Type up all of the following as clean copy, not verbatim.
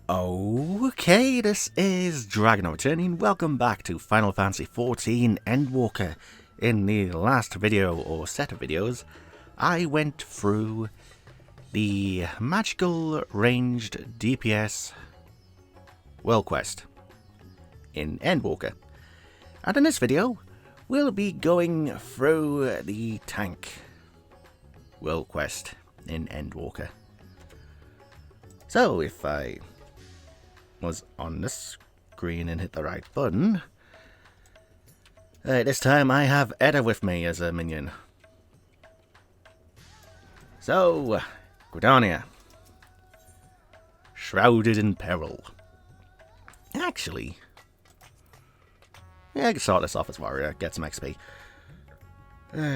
Okay, this is DragonofEternity and welcome back to Final Fantasy XIV Endwalker. In the last video, or set of videos, I went through the magical ranged DPS world quest in Endwalker. And in this video, we'll be going through the tank world quest in Endwalker. So, if I was on the screen and hit the right button. This time I have Edda with me as a minion. So, Gridania. Shrouded in peril. Actually, yeah, I can start this off as warrior, get some XP.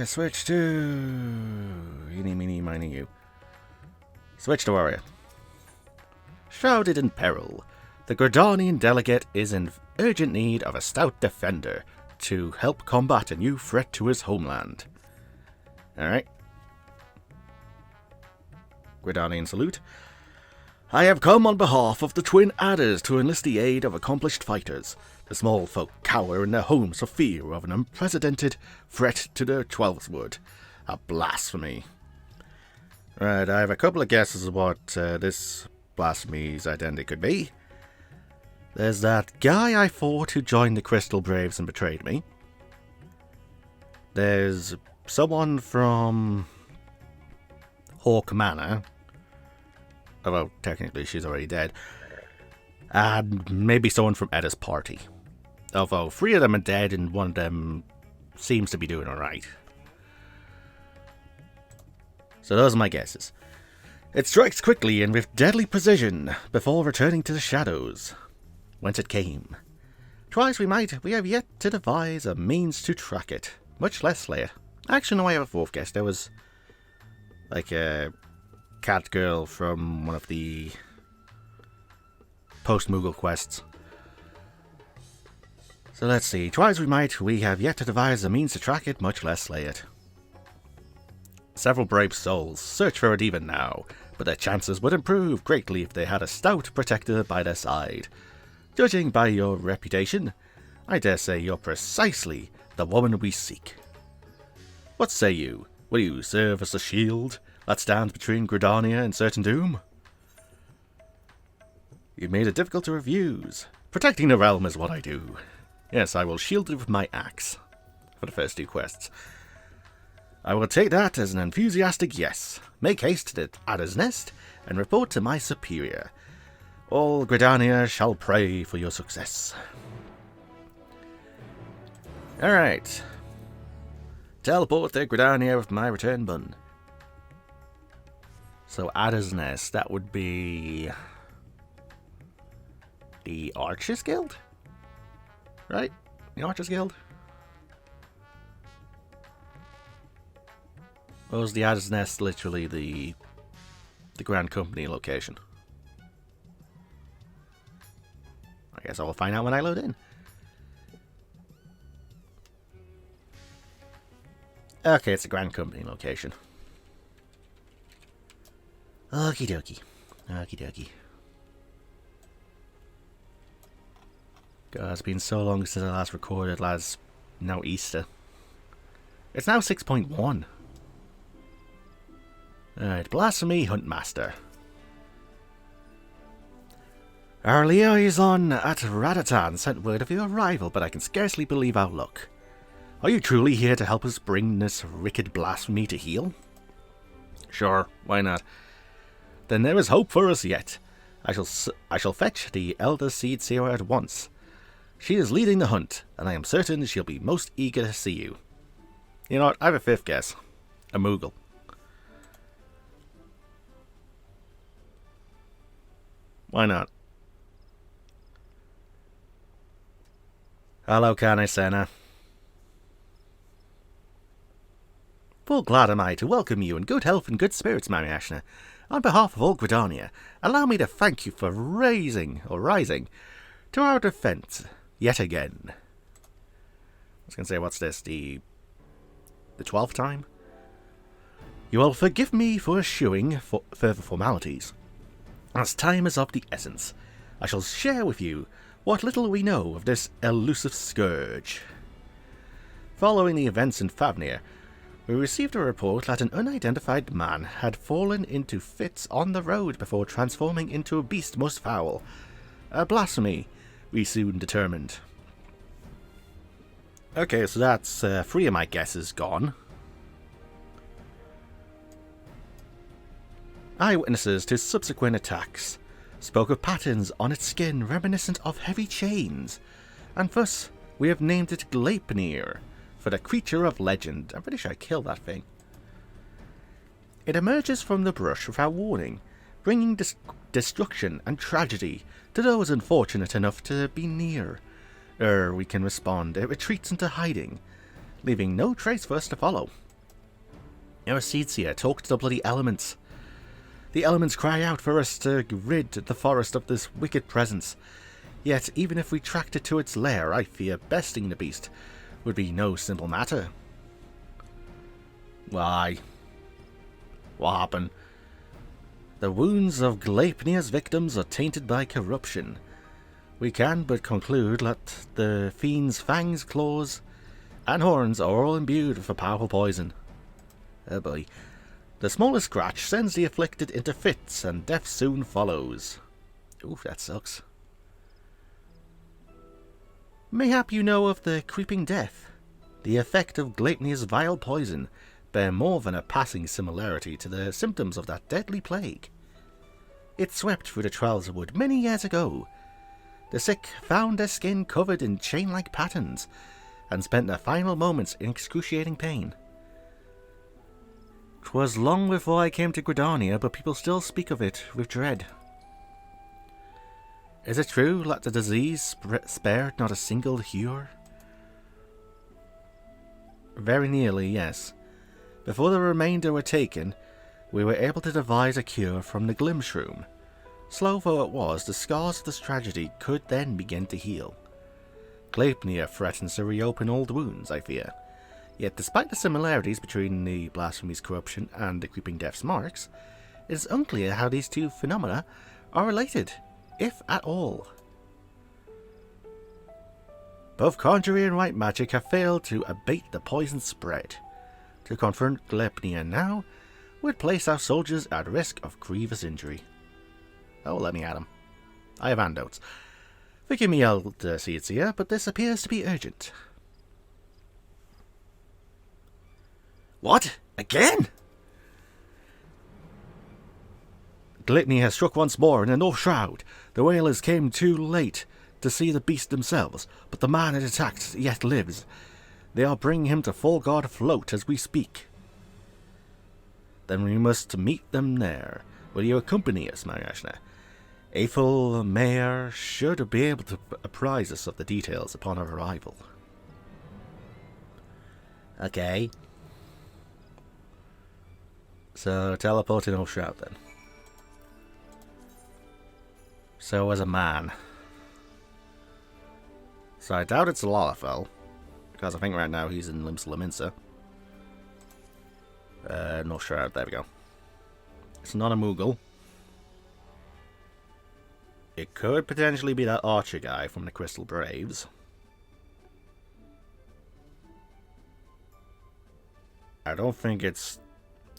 Switch to... Eeny, meeny, miny, you. Switch to warrior. Shrouded in peril. The Gridanian delegate is in urgent need of a stout defender to help combat a new threat to his homeland. Alright. Gridanian salute. I have come on behalf of the twin adders to enlist the aid of accomplished fighters. The small folk cower in their homes for fear of an unprecedented threat to their Twelveswood. A blasphemy. Right, I have a couple of guesses of what this blasphemy's identity could be. There's that guy I fought who joined the Crystal Braves and betrayed me. There's someone from Hawk Manor. Although, technically, she's already dead. And maybe someone from Edda's party. Although, 3 of them are dead and 1 of them seems to be doing alright. So those are my guesses. It strikes quickly and with deadly precision before returning to the shadows. Whence it came. Try as we might, we have yet to devise a means to track it, much less slay it. Actually, no, I have a 4th guess. There was like a cat girl from one of the post-Moogle quests. So let's see. Try as we might, we have yet to devise a means to track it, much less slay it. Several brave souls search for it even now, but their chances would improve greatly if they had a stout protector by their side. Judging by your reputation, I dare say you're precisely the woman we seek. What say you? Will you serve as the shield that stands between Gridania and certain doom? You've made it difficult to refuse. Protecting the realm is what I do. Yes, I will shield it with my axe for the first 2 quests. I will take that as an enthusiastic yes. Make haste to the Adder's Nest and report to my superior. All Gridania shall pray for your success. Alright. Teleport to Gridania with my return button. So Adder's Nest, that would be the Archers Guild? Right? The Archers Guild? Or was the Adder's Nest literally the Grand Company location? I guess I will find out when I load in. Okay, it's a Grand Company location. Okie dokie. Okie dokie. God, it's been so long since I last recorded, lads. Now Easter. It's now 6.1. Alright, Blasphemy Huntmaster. Our liaison at radz-at-han sent word of your arrival, but I can scarcely believe our luck. Are you truly here to help us bring this wicked blasphemy to heel? Sure, why not? Then there is hope for us yet. I shall fetch the Elder Seed Seer at once. She is leading the hunt, and I am certain she'll be most eager to see you. You know what, I have a 5th guess. A Moogle. Why not? Hello, Carnicena. Full glad am I to welcome you in good health and good spirits, Mary Ashna. On behalf of all Gridania, allow me to thank you for rising to our defense yet again. I was going to say, what's this, the 12th time? You will forgive me for eschewing further formalities, as time is of the essence. I shall share with you what little we know of this elusive scourge. Following the events in Favnir, we received a report that an unidentified man had fallen into fits on the road before transforming into a beast most foul. A blasphemy, we soon determined. Okay, so that's 3 of my guesses gone. Eyewitnesses to subsequent attacks spoke of patterns on its skin reminiscent of heavy chains, and thus we have named it Gleipnir, for the creature of legend. I'm pretty sure I killed that thing. It emerges from the brush without warning, bringing destruction and tragedy to those unfortunate enough to be near. Ere we can respond, it retreats into hiding, leaving no trace for us to follow. Euricetia, talk to the bloody elements. The elements cry out for us to rid the forest of this wicked presence. Yet, even if we tracked it to its lair, I fear besting the beast would be no simple matter. Why? What happened? The wounds of Gleipnir's victims are tainted by corruption. We can but conclude that the fiend's fangs, claws, and horns are all imbued with a powerful poison. Oh boy. The smallest scratch sends the afflicted into fits, and death soon follows. Oof, that sucks. Mayhap you know of the creeping death. The effect of Gleipnir's vile poison bear more than a passing similarity to the symptoms of that deadly plague. It swept through the Trials Wood many years ago. The sick found their skin covered in chain-like patterns, and spent their final moments in excruciating pain. 'Twas long before I came to Gridania, but people still speak of it with dread. Is it true that the disease spared not a single hewer? Very nearly, yes. Before the remainder were taken, we were able to devise a cure from the Glimshroom. Slow though it was, the scars of this tragedy could then begin to heal. Gleipnir threatens to reopen old wounds, I fear. Yet despite the similarities between the blasphemy's corruption and the creeping death's marks, it is unclear how these two phenomena are related, if at all. Both conjuring and white magic have failed to abate the poison spread. To confront Gleipnir now would place our soldiers at risk of grievous injury. Oh, let me at him. I have antidotes. Forgive me, Elder Seedseer, but this appears to be urgent. What? Again? Gleipnir has struck once more in the North Shroud. The whalers came too late to see the beast themselves, but the man it attacked yet lives. They are bringing him to Folgard afloat as we speak. Then we must meet them there. Will you accompany us, Marashna? Aethel Mayer should be able to apprise us of the details upon our arrival. Okay. So, teleport in North Shroud then. So as a man. So I doubt it's Lalafell, because I think right now he's in Limsa. North Shroud, there we go. It's not a Moogle. It could potentially be that archer guy from the Crystal Braves. I don't think it's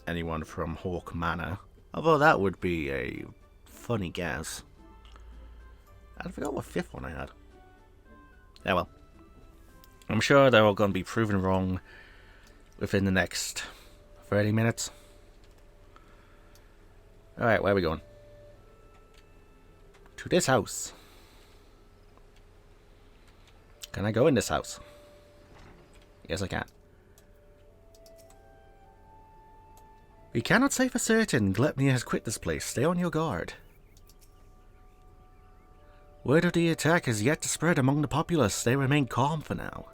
anyone from Hawk Manor, although that would be a funny guess. I forgot what fifth one I had. Yeah, well. I'm sure they're all going to be proven wrong within the next 30 minutes. Alright, where are we going? To this house. Can I go in this house? Yes, I can. We cannot say for certain Gleipnir has quit this place. Stay on your guard. Word of the attack is yet to spread among the populace. They remain calm for now.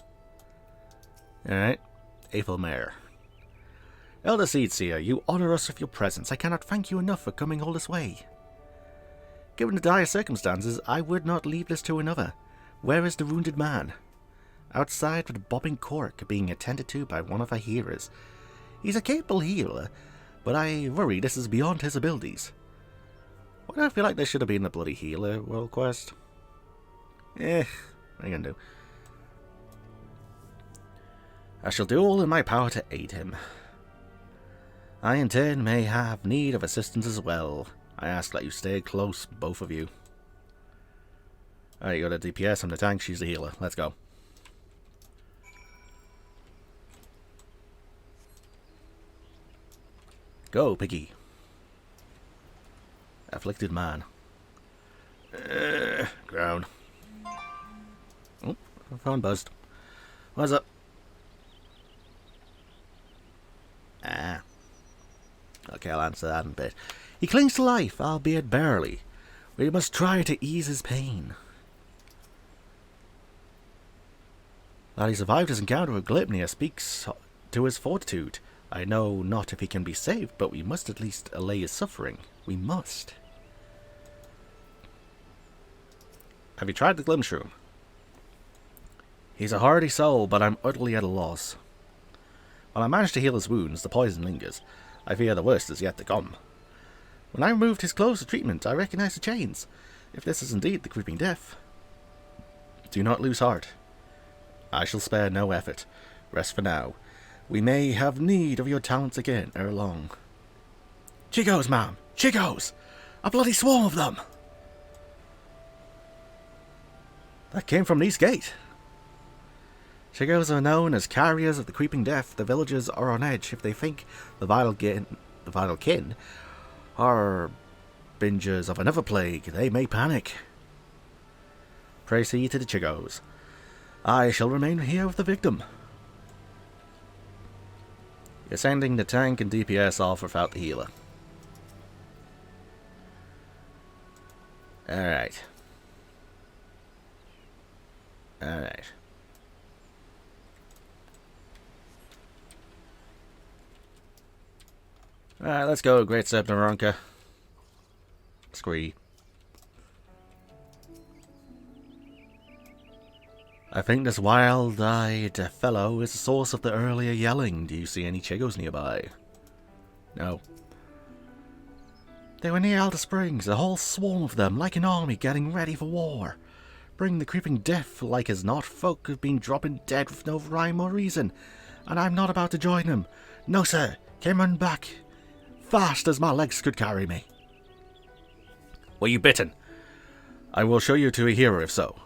Alright. Aethelmare. Elder Seedseer, you honour us with your presence. I cannot thank you enough for coming all this way. Given the dire circumstances, I would not leave this to another. Where is the wounded man? Outside with a bobbing cork being attended to by one of our healers. He's a capable healer, but I worry this is beyond his abilities. Why do I feel like there should have been a bloody healer world quest? What are you gonna do? I shall do all in my power to aid him. I in turn may have need of assistance as well. I ask that you stay close, both of you. Alright, you got a DPS, I'm the tank, she's the healer. Let's go. Go, Piggy. Afflicted man. Ground. Oh, phone buzzed. What's up? Ah. Okay, I'll answer that in a bit. He clings to life, albeit barely. We must try to ease his pain. That he survived his encounter with Glypnir speaks to his fortitude. I know not if he can be saved, but we must at least allay his suffering. We must. Have you tried the Glimshroom? He's a hardy soul, but I'm utterly at a loss. While I managed to heal his wounds, the poison lingers. I fear the worst is yet to come. When I removed his clothes for treatment, I recognized the chains. If this is indeed the creeping death. Do not lose heart. I shall spare no effort. Rest for now. We may have need of your talents again ere long. Chiggos, ma'am! Chiggos! A bloody swarm of them! That came from East Gate. Chiggos are known as carriers of the creeping death. The villagers are on edge if they think the vital kin are bingers of another plague. They may panic. Pray see to the Chiggos. I shall remain here with the victim. You're sending the tank and DPS off without the healer. Alright. Alright. Alright, let's go, Great Sepnaronka. Scree. I think this wild-eyed fellow is the source of the earlier yelling. Do you see any Chiggos nearby? No. They were near Elder Springs, a whole swarm of them, like an army getting ready for war. Bring the creeping death like as not. Folk have been dropping dead with no rhyme or reason, and I'm not about to join them. No, sir. Came run back fast as my legs could carry me. Were you bitten? I will show you to a hero if so.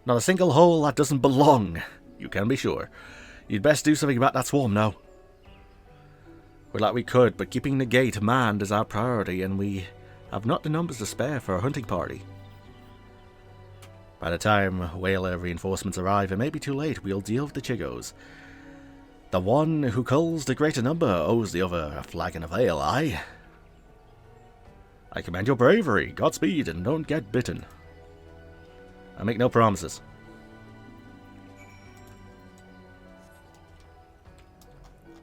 Not a single hole that doesn't belong, you can be sure. You'd best do something about that swarm now. We're like we could, but keeping the gate manned is our priority, and we have not the numbers to spare for a hunting party. By the time whaler reinforcements arrive, it may be too late. We'll deal with the Chiggos. The one who culls the greater number owes the other a flagon of ale, aye? I commend your bravery, Godspeed, and don't get bitten. I make no promises.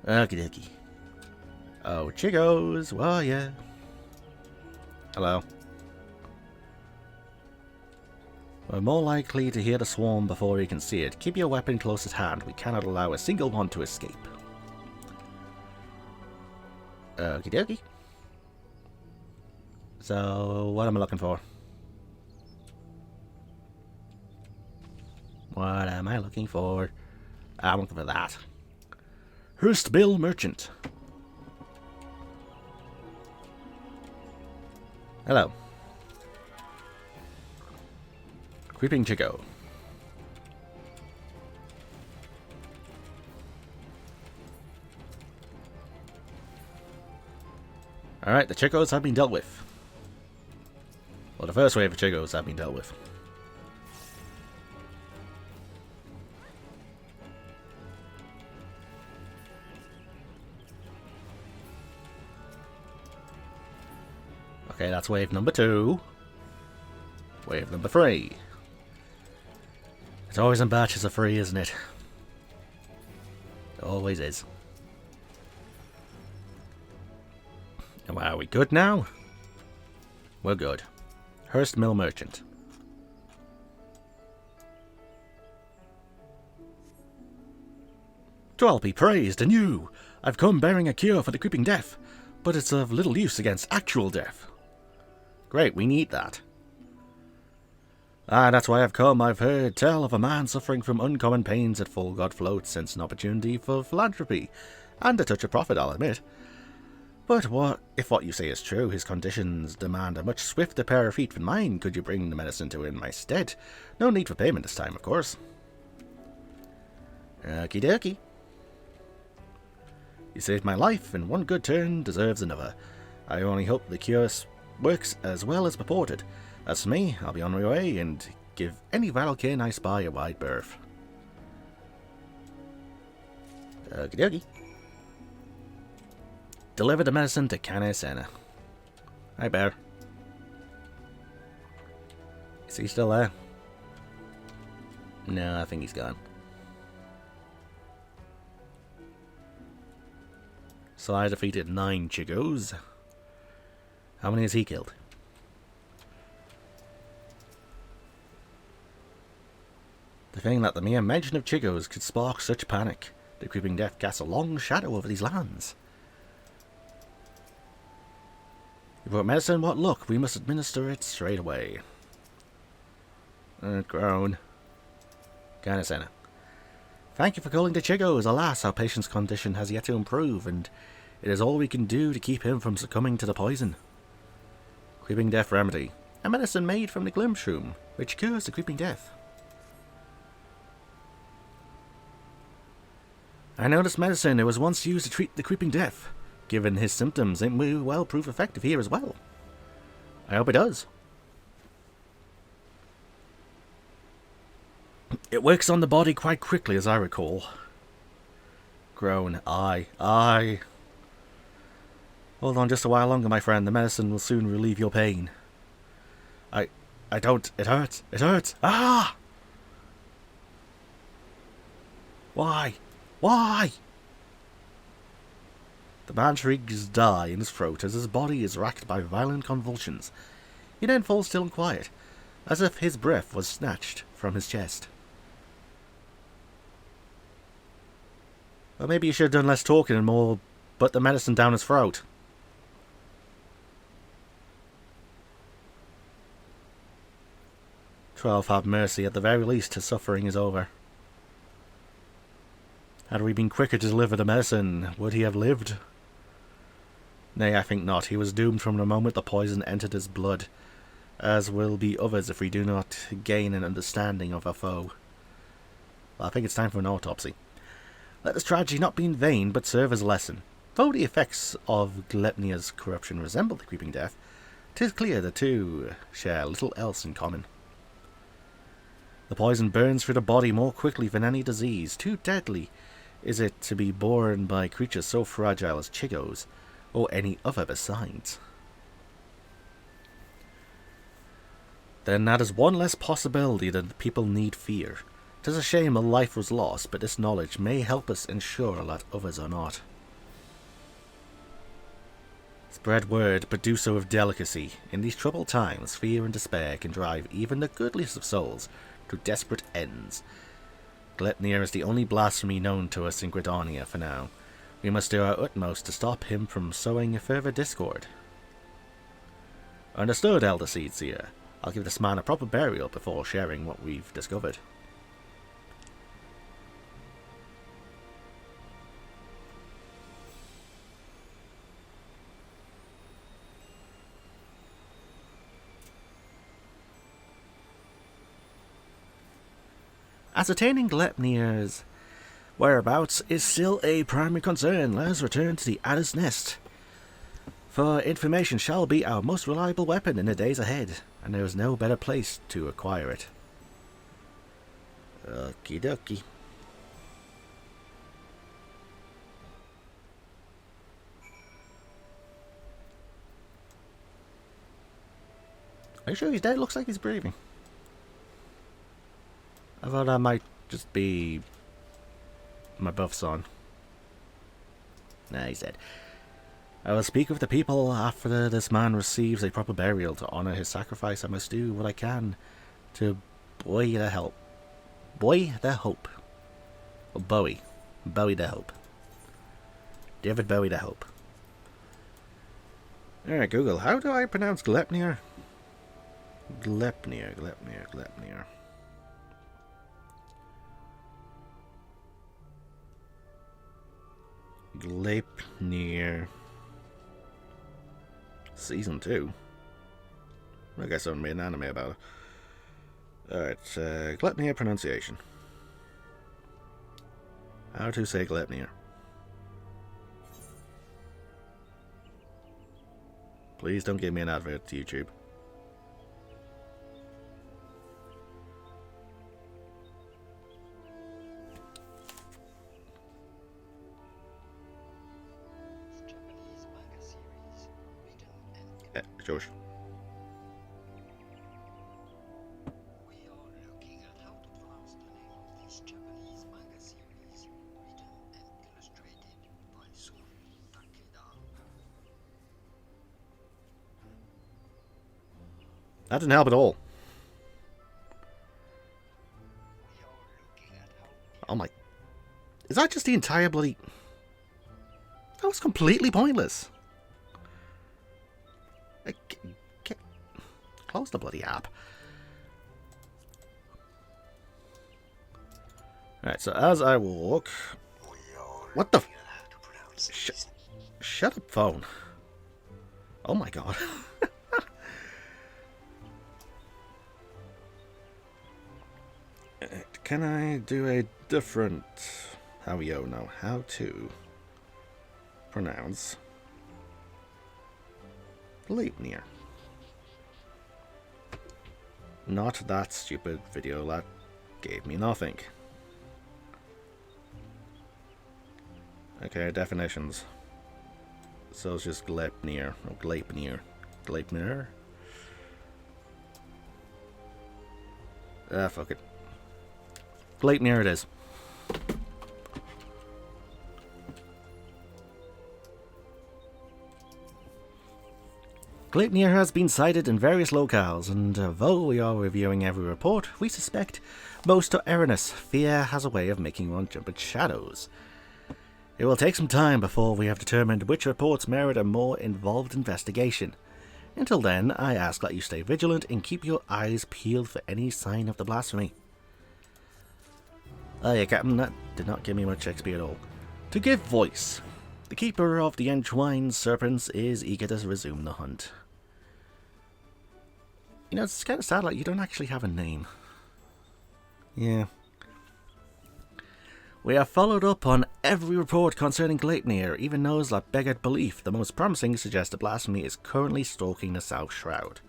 Okie dokie. Oh, Chiggos, well, yeah. Hello. We're more likely to hear the swarm before we can see it. Keep your weapon close at hand. We cannot allow a single one to escape. Okie dokie. So, what am I looking for? What am I looking for? I'm looking for that. Hurst Bill Merchant. Hello. Creeping Chiggo. Alright, the Chiggos have been dealt with. Well, the first wave of Chiggos have been dealt with. Okay, that's wave number 2. Wave number 3. It's always in batches of 3, isn't it? It always is. And are we good now? We're good. Hurst Mill Merchant. Dwell be praised, and you! I've come bearing a cure for the creeping death, but it's of little use against actual death. Great, we need that. That's why I've come. I've heard tell of a man suffering from uncommon pains at full god float, since an opportunity for philanthropy, and a touch of profit, I'll admit. But if what you say is true, his conditions demand a much swifter pair of feet than mine. Could you bring the medicine to in my stead? No need for payment this time, of course. Okie dokie. You saved my life, and one good turn deserves another. I only hope the cure works as well as purported. As for me, I'll be on my way and give any vital kin I spy a wide berth. Okie dokie. Deliver the medicine to Canesena. Hi, Bear. Is he still there? No, I think he's gone. So I defeated 9 Chigos. How many has he killed? The thing that the mere mention of Chigos could spark such panic. The creeping death casts a long shadow over these lands. You brought medicine, what luck? We must administer it straight away. Groan. Canesena. Thank you for calling the Chigos. Alas, our patient's condition has yet to improve, and it is all we can do to keep him from succumbing to the poison. Creeping Death Remedy. A medicine made from the Glimshroom, which cures the creeping death. I know this medicine. It was once used to treat the creeping death. Given his symptoms, it may well prove effective here as well. I hope it does. It works on the body quite quickly, as I recall. Groan. Aye. Hold on just a while longer, my friend. The medicine will soon relieve your pain. I don't. It hurts. It hurts. Ah! Why? The man shrieks die in his throat as his body is racked by violent convulsions. He then falls still and quiet, as if his breath was snatched from his chest. Well, maybe you should have done less talking and more put the medicine down his throat. Twelve, have mercy. At the very least, his suffering is over. Had we been quicker to deliver the medicine, would he have lived? Nay, I think not. He was doomed from the moment the poison entered his blood, as will be others if we do not gain an understanding of our foe. Well, I think it's time for an autopsy. Let this tragedy not be in vain, but serve as a lesson. Though the effects of Glepnia's corruption resemble the creeping death, 'tis clear the two share little else in common. The poison burns through the body more quickly than any disease. Too deadly is it to be borne by creatures so fragile as Chigos, or any other besides. Then that is one less possibility that the people need fear. 'Tis a shame a life was lost, but this knowledge may help us ensure that others are not. Spread word, but do so with delicacy. In these troubled times, fear and despair can drive even the goodliest of souls to desperate ends. Glepnia is the only blasphemy known to us in Gridania for now. We must do our utmost to stop him from sowing further discord. Understood, Elder Seedseer. I'll give this man a proper burial before sharing what we've discovered. Ascertaining Glepnia's whereabouts is still a primary concern. Let us return to the Adder's Nest, for information shall be our most reliable weapon in the days ahead, and there is no better place to acquire it. Okie dokie. Are you sure he's dead? Looks like he's breathing. I thought that might just be my buffs on. Nah, he's dead. I will speak with the people after this man receives a proper burial. To honour his sacrifice, I must do what I can to buoy their hope. Buoy their hope. Or Bowie. Bowie their hope. David Bowie their hope. Alright, Google, how do I pronounce Glepnia? Gleipnir, Gleipnir, Gleipnir. Gleipnir. Season 2? I guess someone made an anime about it. Alright, Gleipnir pronunciation. How to say Gleipnir. Please don't give me an advert to YouTube. Josh. We are looking at how to pronounce the name of this Japanese manga series, written and illustrated by Sun Takeda. That didn't help at all. Oh my... Is that just the entire bloody... That was completely pointless. Close the bloody app. Alright, so as I walk... What the... Shut up, phone. Oh my god. Can I do a different... How to pronounce... Gleipnir. Not that stupid video that gave me nothing. Okay, definitions. So it's just Gleipnir, or Gleipnir. Gleipnir? Ah, fuck it. Gleipnir it is. Gleipnir has been sighted in various locales, and though we are reviewing every report, we suspect most are erroneous. Fear has a way of making one jump at shadows. It will take some time before we have determined which reports merit a more involved investigation. Until then, I ask that you stay vigilant and keep your eyes peeled for any sign of the blasphemy. Oh yeah, Captain, that did not give me much XP at all. To give voice. The keeper of the entwined serpents is eager to resume the hunt. You know, it's kind of sad, like, you don't actually have a name. Yeah. We have followed up on every report concerning Gleipnir, even those that beggared belief. The most promising suggest that blasphemy is currently stalking the South Shroud.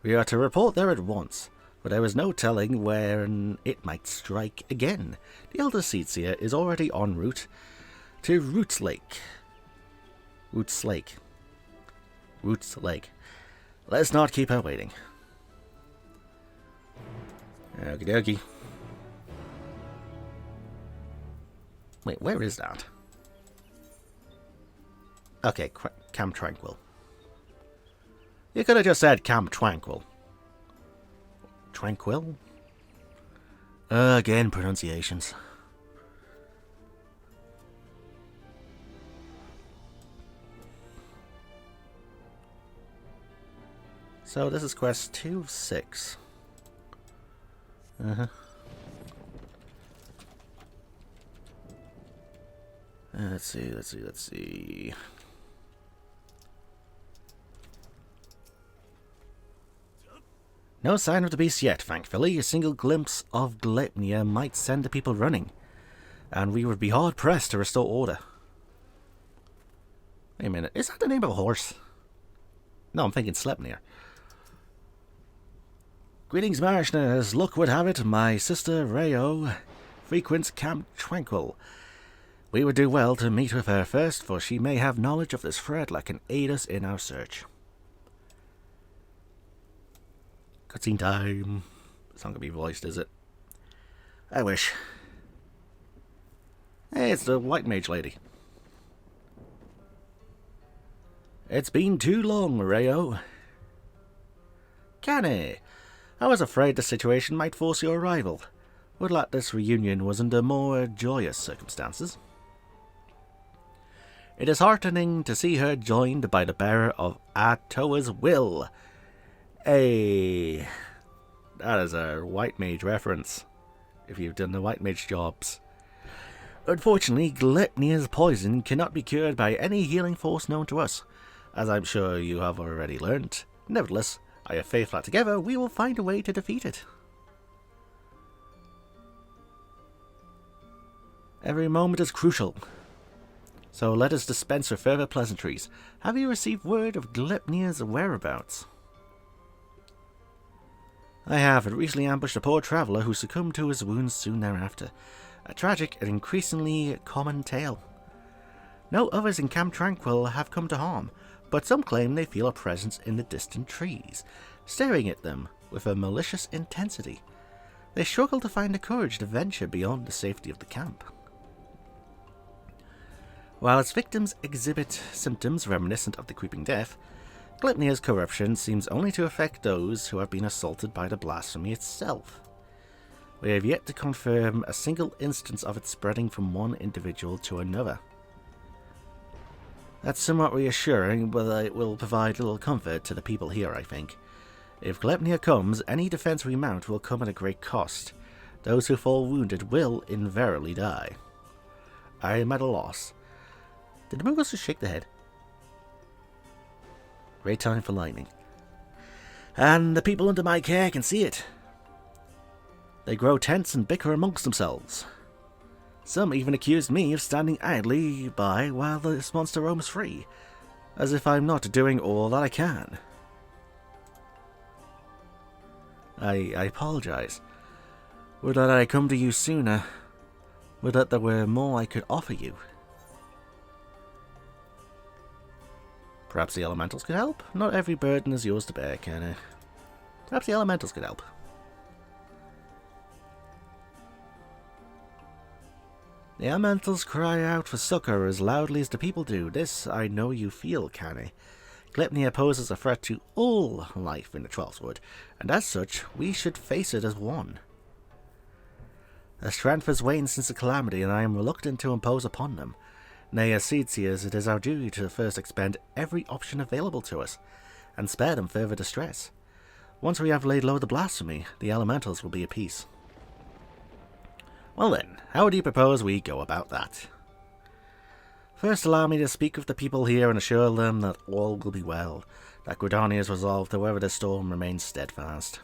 We are to report there at once, but there is no telling when it might strike again. The Elder Seatseer is already en route to Roots Lake. Let's not keep her waiting. Okie dokie. Wait, where is that? Okay, Camp Tranquil. You could have just said Camp Tranquil. Tranquil? Again, pronunciations. So this is quest 2 of 6. Let's see. No sign of the beast yet, thankfully. A single glimpse of Gleipnir might send the people running, and we would be hard-pressed to restore order. Wait a minute, is that the name of a horse? No, I'm thinking Sleipnir. Greetings, Marishner. As luck would have it, my sister Rayo frequents Camp Tranquil. We would do well to meet with her first, for she may have knowledge of this thread that can aid us in our search. Cutscene time. It's not going to be voiced, is it? I wish. Hey, it's the white mage lady. It's been too long, Rayo. Canny, I was afraid the situation might force your arrival. Would that this reunion was under more joyous circumstances. It is heartening to see her joined by the bearer of Atoa's will. Hey, that is a white mage reference, if you've done the white mage jobs. Unfortunately, Glepnir's poison cannot be cured by any healing force known to us, as I'm sure you have already learnt. Nevertheless, I have faith that together we will find a way to defeat it. Every moment is crucial, so let us dispense with further pleasantries. Have you received word of Glepnir's whereabouts? I have. It recently ambushed a poor traveller who succumbed to his wounds soon thereafter. A tragic and increasingly common tale. No others in Camp Tranquil have come to harm, but some claim they feel a presence in the distant trees, staring at them with a malicious intensity. They struggle to find the courage to venture beyond the safety of the camp. While its victims exhibit symptoms reminiscent of the creeping death, Glepnir's corruption seems only to affect those who have been assaulted by the blasphemy itself. We have yet to confirm a single instance of it spreading from one individual to another. That's somewhat reassuring, but it will provide little comfort to the people here, I think. If Glepnir comes, any defense we mount will come at a great cost. Those who fall wounded will invariably die. I am at a loss. Did the Muggles just shake their head? Great time for lightning. And the people under my care can see it. They grow tense and bicker amongst themselves. Some even accused me of standing idly by while this monster roams free, as if I'm not doing all that I can. I apologize. Would that I come to you sooner. Would that there were more I could offer you. Perhaps the elementals could help? Not every burden is yours to bear, Kenny. Perhaps the elementals could help. The elementals cry out for succor as loudly as the people do. This I know you feel, Kenny. Glepnir poses a threat to all life in the 12th Wood, and as such, we should face it as one. Their strength has waned since the calamity, and I am reluctant to impose upon them. Nay, as Seedseers, it is our duty to first expend every option available to us, and spare them further distress. Once we have laid low the blasphemy, the elementals will be at peace. Well then, how do you propose we go about that? First, allow me to speak with the people here and assure them that all will be well, that Gridania is resolved to weather the storm remains steadfast.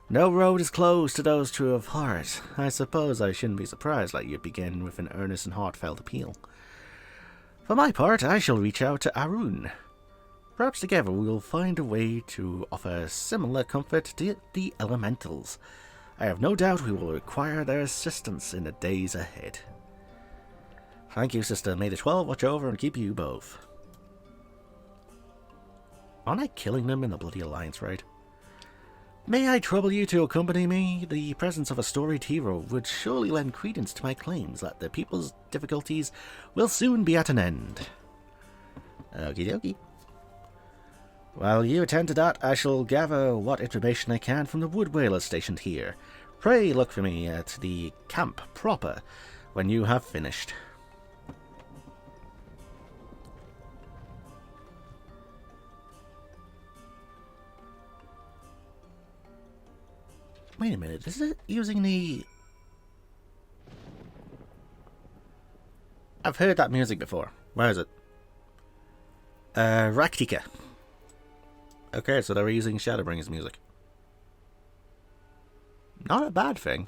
No road is closed to those true of heart. I suppose I shouldn't be surprised that you'd begin with an earnest and heartfelt appeal. For my part, I shall reach out to Arun. Perhaps together we will find a way to offer similar comfort to the elementals. I have no doubt we will require their assistance in the days ahead. Thank you, sister. May the 12 watch over and keep you both. Aren't I killing them in the bloody alliance raid? May I trouble you to accompany me? The presence of a storied hero would surely lend credence to my claims that the people's difficulties will soon be at an end. Okie dokie. While you attend to that, I shall gather what information I can from the wood whalers stationed here. Pray look for me at the camp proper when you have finished. Wait a minute, is it using the... I've heard that music before. Where is it? Raktika. Okay, so they're using Shadowbringers music. Not a bad thing.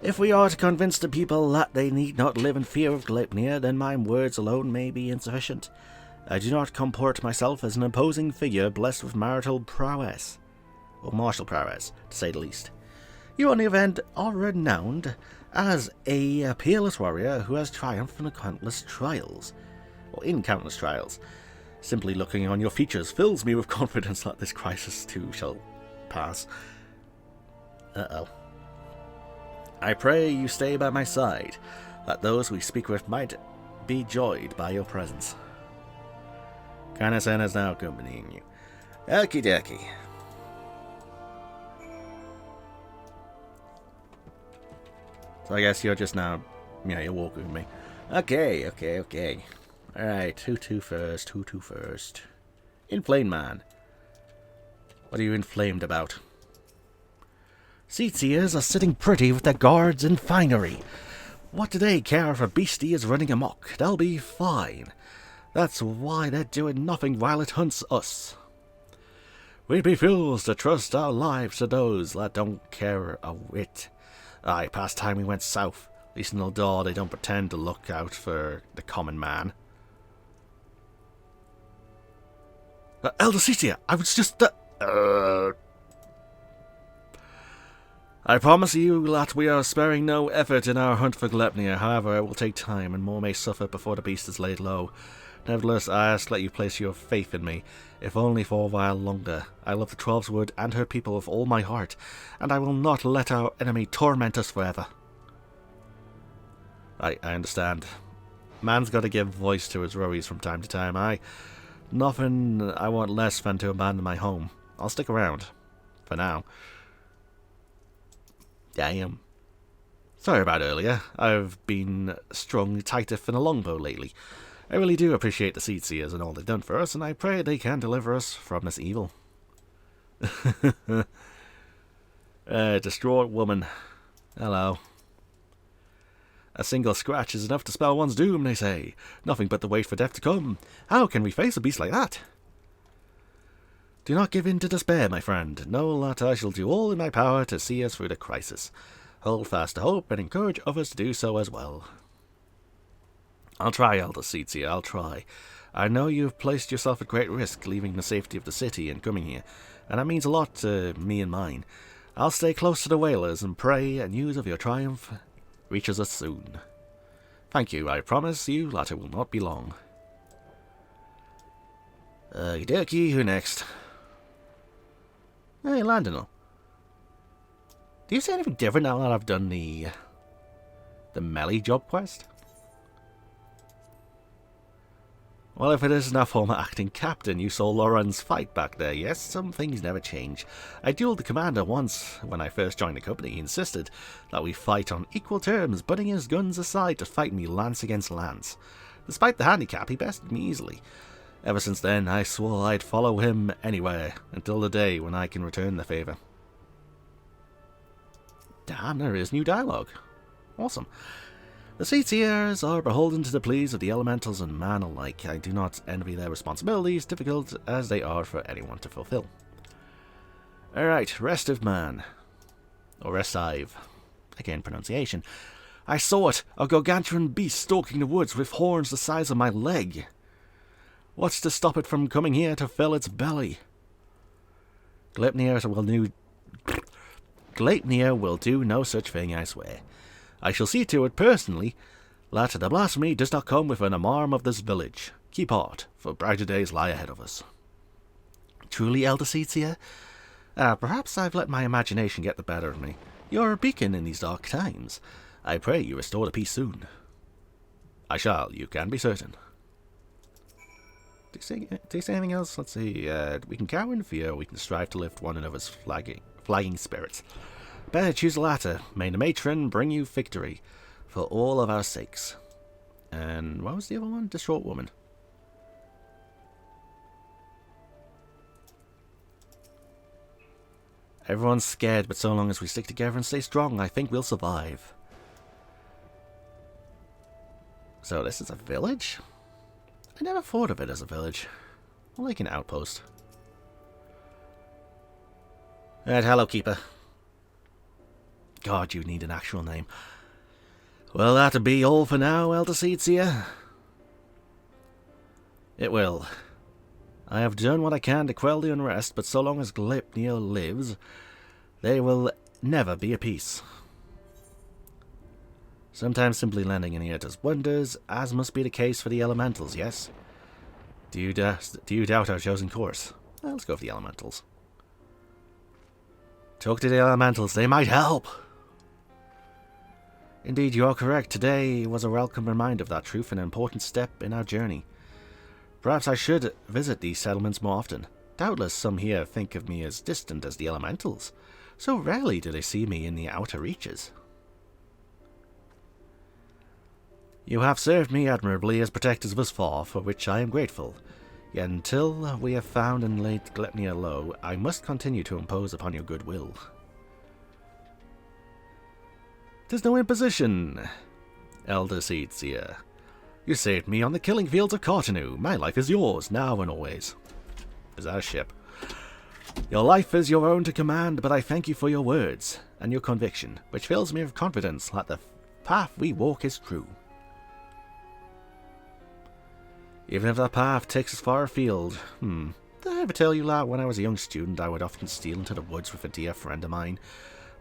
If we are to convince the people that they need not live in fear of Glepnir, then my words alone may be insufficient. I do not comport myself as an imposing figure blessed with marital prowess, or martial prowess, to say the least. You, on the other hand, are renowned as a peerless warrior who has triumphed in countless trials. Or in countless trials. Simply looking on your features fills me with confidence that this crisis too shall pass. Uh-oh. I pray you stay by my side, that those we speak with might be joyed by your presence. Kana-san is now accompanying you. Okie dokie. So I guess you're just now, yeah, you're walking with me. Okay. Alright, who to first? Who to first? Inflamed man. What are you inflamed about? Seatseers are sitting pretty with their guards and finery. What do they care if a beastie is running amok? They'll be fine. That's why they're doing nothing while it hunts us. We'd be fools to trust our lives to those that don't care a whit. Aye, past time we went south. At least in Eldor they don't pretend to look out for the common man. Elder Seatia, I was just... I promise you that we are sparing no effort in our hunt for Glepnir. However, it will take time, and more may suffer before the beast is laid low. Nevertheless, I ask that you place your faith in me, if only for a while longer. I love the Troll's Wood and her people with all my heart, and I will not let our enemy torment us forever. I understand. Man's got to give voice to his worries from time to time. Nothing I want less than to abandon my home. I'll stick around. For now. Damn. Sorry about earlier. I've been strung tighter than a longbow lately. I really do appreciate the Seatseers and all they've done for us, and I pray they can deliver us from this evil. Distraught woman. Hello. A single scratch is enough to spell one's doom, they say. Nothing but to wait for death to come. How can we face a beast like that? Do not give in to despair, my friend. Know that I shall do all in my power to see us through the crisis. Hold fast to hope and encourage others to do so as well. I'll try, Elder Seatseer, I'll try. I know you've placed yourself at great risk leaving the safety of the city and coming here, and that means a lot to me and mine. I'll stay close to the whalers and pray and news of your triumph reaches us soon. Thank you, I promise you that it will not be long. Okey-dokey, who next? Hey, Landonal. Do you say anything different now that I've done the melee job quest? Well, if it isn't our former acting captain, you saw Lauren's fight back there. Yes, some things never change. I dueled the commander once when I first joined the company. He insisted that we fight on equal terms, putting his guns aside to fight me lance against lance. Despite the handicap, he bested me easily. Ever since then, I swore I'd follow him anywhere, until the day when I can return the favour. Damn, there is new dialogue. Awesome. The Seatseers are beholden to the pleas of the elementals and man alike. I do not envy their responsibilities, difficult as they are for anyone to fulfill. Alright, rest of man. Or restive. Again, pronunciation. I saw it, a gargantuan beast stalking the woods with horns the size of my leg. What's to stop it from coming here to fill its belly? Glepnir will do no such thing, I swear. I shall see to it personally that the blasphemy does not come within a arm of this village. Keep heart, for brighter days lie ahead of us. Truly, Elder Seatseer? Perhaps I've let my imagination get the better of me. You're a beacon in these dark times. I pray you restore the peace soon. I shall, you can be certain. Do you say anything else? Let's see. We can cower in fear, we can strive to lift one another's flagging spirits. Better choose the latter. May the matron bring you victory, for all of our sakes. And what was the other one? Distraught woman. Everyone's scared, but so long as we stick together and stay strong, I think we'll survive. So this is a village? I never thought of it as a village. More like an outpost. Alright, hello, Keeper. God, you need an actual name. Well, that'll be all for now, Elder Seatseer. It will. I have done what I can to quell the unrest, but so long as Glepnir lives, there will never be a peace. Sometimes simply lending an ear does wonders, as must be the case for the elementals, yes? Do you doubt our chosen course? Well, let's go for the elementals. Talk to the elementals, they might help! Indeed, you are correct. Today was a welcome reminder of that truth and an important step in our journey. Perhaps I should visit these settlements more often. Doubtless some here think of me as distant as the elementals. So rarely do they see me in the outer reaches. You have served me admirably as protectors of us four, for which I am grateful. Yet until we have found and laid Glepnia low, I must continue to impose upon your goodwill. 'Tis no imposition, Elder Seedseer. You saved me on the killing fields of Cortinu. My life is yours, now and always. Is that a ship? Your life is your own to command, but I thank you for your words and your conviction, which fills me with confidence that the path we walk is true. Even if that path takes us far afield. Did I ever tell you that when I was a young student I would often steal into the woods with a dear friend of mine,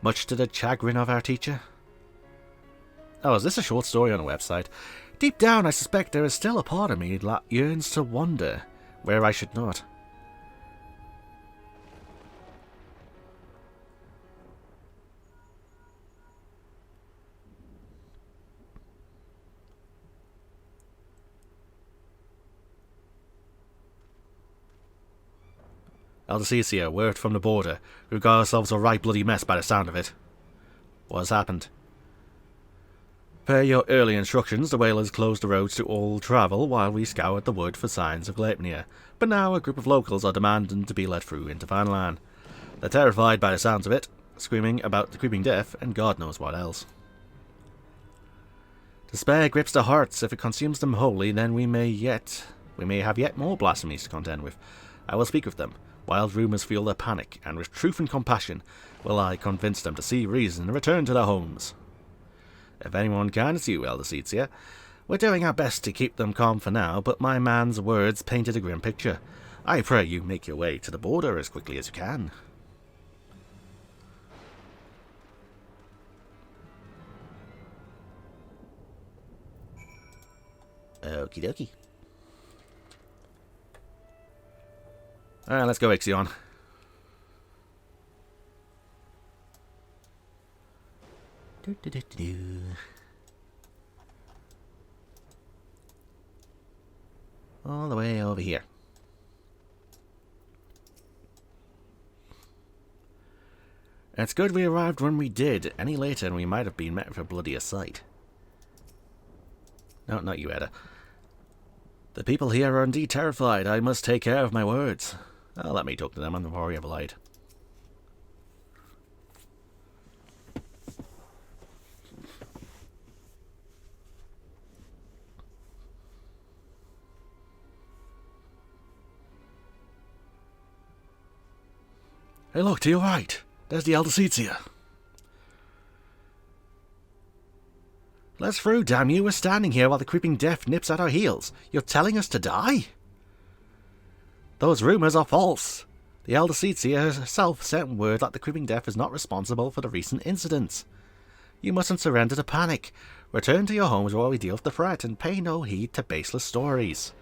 much to the chagrin of our teacher? Oh, is this a short story on a website? Deep down I suspect there is still a part of me that yearns to wander where I should not. Elder Cecia, word from the border. We've got ourselves a right bloody mess by the sound of it. What has happened? Per your early instructions, the whalers closed the roads to all travel while we scoured the wood for signs of Glepnia, but now a group of locals are demanding to be let through into Vanland. They're terrified by the sounds of it, screaming about the creeping death and God knows what else. Despair grips their hearts. If it consumes them wholly, then we may have yet more blasphemies to contend with. I will speak with them. Wild rumours fuel their panic, and with truth and compassion will I convince them to see reason and return to their homes. If anyone can, it's you, Elder Seedseer. We're doing our best to keep them calm for now, but my man's words painted a grim picture. I pray you make your way to the border as quickly as you can. Okie dokie. Alright, let's go, Ixion. All the way over here. It's good we arrived when we did. Any later and we might have been met with a bloodier sight. No, not you, Edda. The people here are indeed terrified. I must take care of my words. Let me talk to them on the Warrior of Light. Hey, look, to your right. There's the Elder Seedseer. Let's through, damn you. We're standing here while the creeping death nips at our heels. You're telling us to die? Those rumours are false. The Elder Seedseer herself sent word that the creeping death is not responsible for the recent incidents. You mustn't surrender to panic. Return to your homes while we deal with the threat and pay no heed to baseless stories.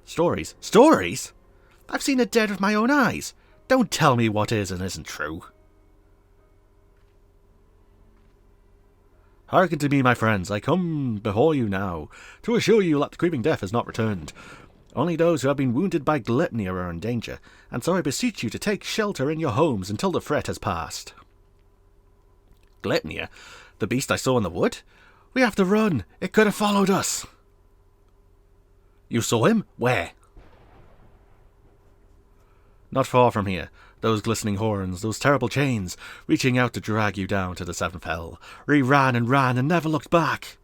Stories? Stories? I've seen it dead with my own eyes. Don't tell me what is and isn't true. Hearken to me, my friends. I come before you now to assure you that the creeping death has not returned. Only those who have been wounded by Glepnia are in danger, and so I beseech you to take shelter in your homes until the threat has passed. Glepnia? The beast I saw in the wood? We have to run. It could have followed us. You saw him? Where? Not far from here. Those glistening horns, those terrible chains, reaching out to drag you down to the seventh hell. We ran and never looked back.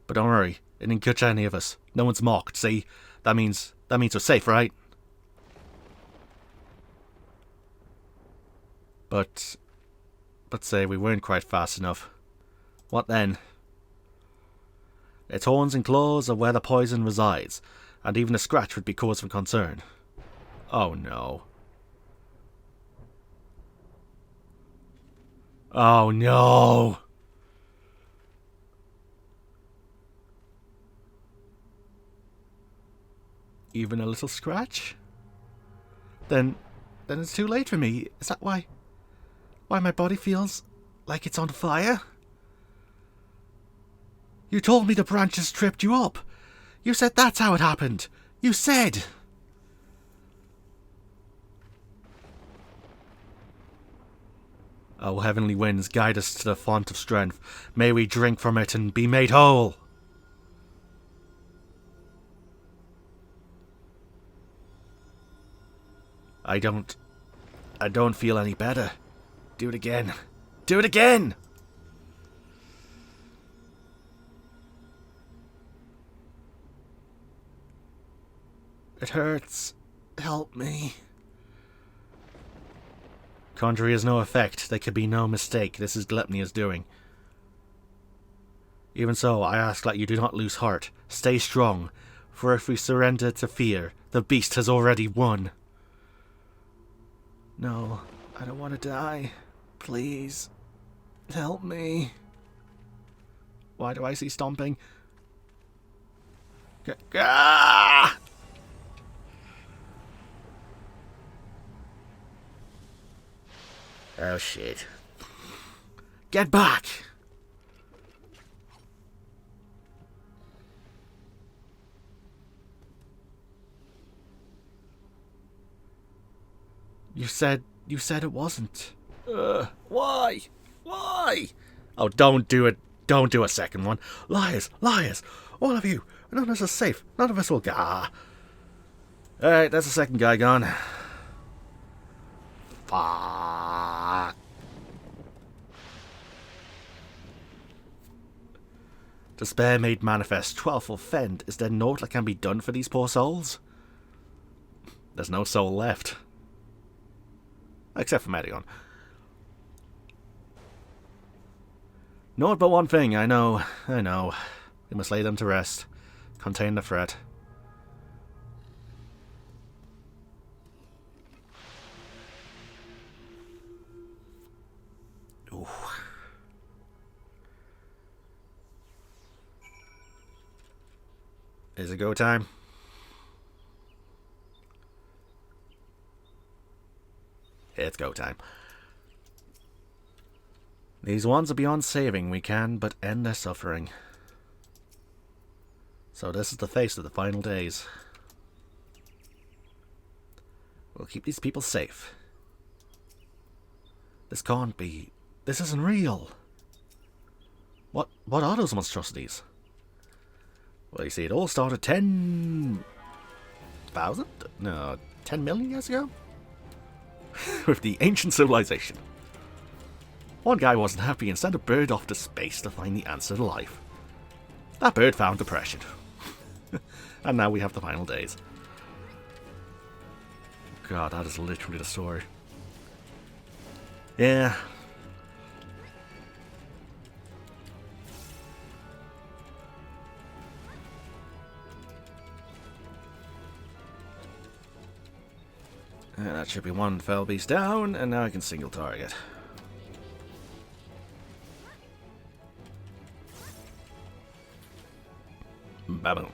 But don't worry, it didn't catch any of us. No one's mocked, see? That means we're safe, right? But say we weren't quite fast enough. What then? Its horns and claws are where the poison resides, and even a scratch would be cause for concern. Oh no. Oh no! Even a little scratch? Then it's too late for me. Is that why my body feels like it's on fire? You told me the branches tripped you up. You said that's how it happened. You said... O heavenly winds, guide us to the font of strength. May we drink from it and be made whole. I don't feel any better. Do it again. Do it again! It hurts. Help me. Conjury has no effect. There could be no mistake. This is Glepnir's doing. Even so, I ask that you do not lose heart. Stay strong, for if we surrender to fear, the beast has already won. No, I don't want to die. Please, help me. Why do I see stomping? Ah! Oh shit. Get back! You said it wasn't. Why? Why? Oh, don't do it. Don't do a second one. Liars, liars. All of you. None of us are safe. None of us will get... Alright, that's the second guy gone. Fuck. Despair made manifest. 12th Fend. Is there naught that can be done for these poor souls? There's no soul left. Except for Medion. Naught but one thing, I know. We must lay them to rest. Contain the threat. Ooh. Is it go time? It's go time. These ones are beyond saving. We can but end their suffering. So this is the face of the final days. We'll keep these people safe. This can't be... This isn't real. What are those monstrosities? Well, you see, it all started 10,000? No, 10 million years ago? With the ancient civilization. One guy wasn't happy and sent a bird off to space to find the answer to life. That bird found depression. And now we have the final days. God, that is literally the story. Yeah. That should be one fell beast down, and now I can single target. Baboom.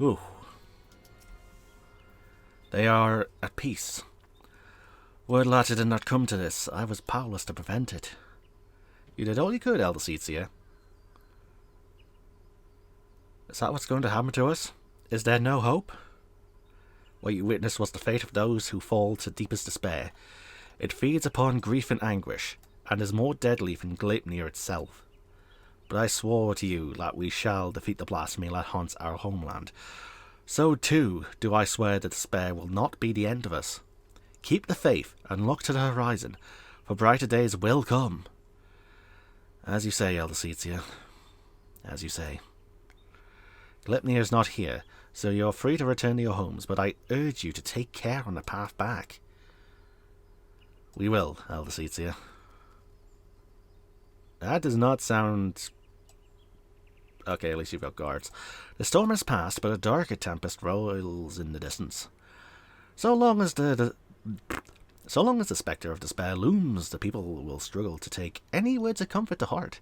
Ooh. They are at peace. Word Latter did not come to this. I was powerless to prevent it. You did all you could, Elder Seatsia. Is that what's going to happen to us? Is there no hope? What you witnessed was the fate of those who fall to deepest despair. It feeds upon grief and anguish, and is more deadly than Gleipnir itself. But I swore to you that we shall defeat the blasphemy that haunts our homeland. So too do I swear that despair will not be the end of us. Keep the faith and look to the horizon, for brighter days will come. As you say, Elder Seatsia. As you say. Gleipnir is not here, so you're free to return to your homes, but I urge you to take care on the path back. We will, Elder Seatsia. That does not sound... Okay, at least you've got guards. The storm has passed, but a darker tempest rolls in the distance. So long as the spectre of despair looms, the people will struggle to take any words of comfort to heart.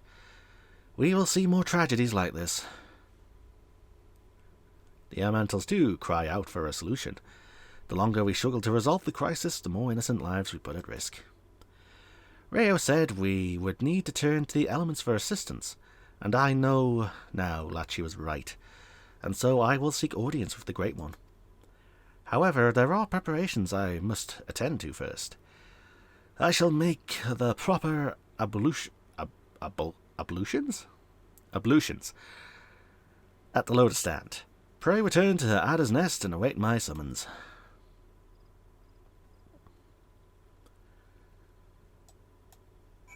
We will see more tragedies like this. The elementals too cry out for a solution. The longer we struggle to resolve the crisis, the more innocent lives we put at risk. Rayo said we would need to turn to the elements for assistance, and I know now that she was right, and so I will seek audience with the Great One. However, there are preparations I must attend to first. I shall make the proper ablutions at the lotus stand. Pray return to the adder's nest and await my summons.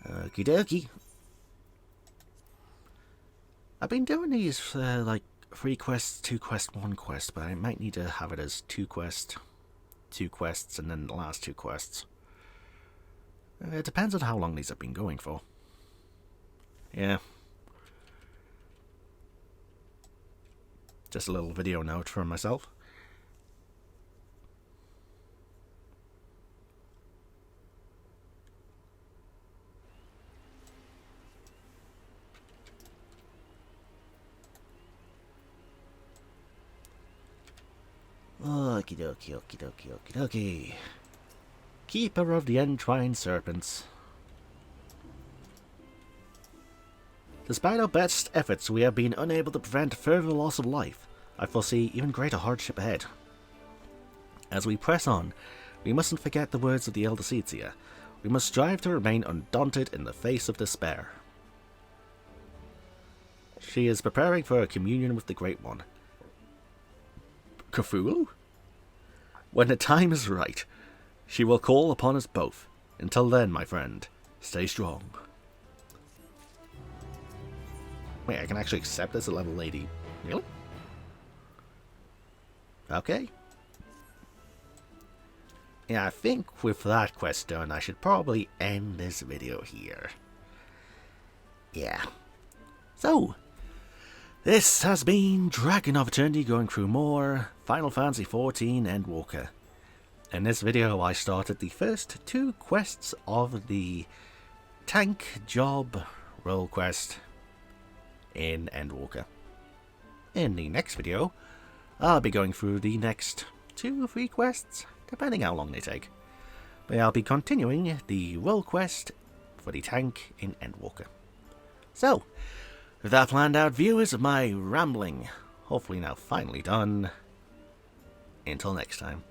Okie dokie. I've been doing these like 3 quests, 2 quests, 1 quest, but I might need to have it as 2 quests, and then the last 2 quests. It depends on how long these have been going for. Yeah. Just a little video note for myself. Okie dokie, okie dokie, okie dokie. Keeper of the Entwined Serpents. Despite our best efforts, we have been unable to prevent further loss of life. I foresee even greater hardship ahead. As we press on, we mustn't forget the words of the Elder Seedseer. We must strive to remain undaunted in the face of despair. She is preparing for a communion with the Great One. Cthulhu? When the time is right, she will call upon us both. Until then, my friend, stay strong. Wait, I can actually accept this a level lady. Really? Okay. Yeah, I think with that quest done, I should probably end this video here. Yeah. So, this has been DragonofEternity going through more Final Fantasy XIV Endwalker. In this video I started the first 2 quests of the Tank Job Role Quest in Endwalker. In the next video, I'll be going through the next 2 or 3 quests, depending how long they take. But I'll be continuing the role quest for the tank in Endwalker. So, with that planned out, viewers, of my rambling, hopefully now finally done. Until next time.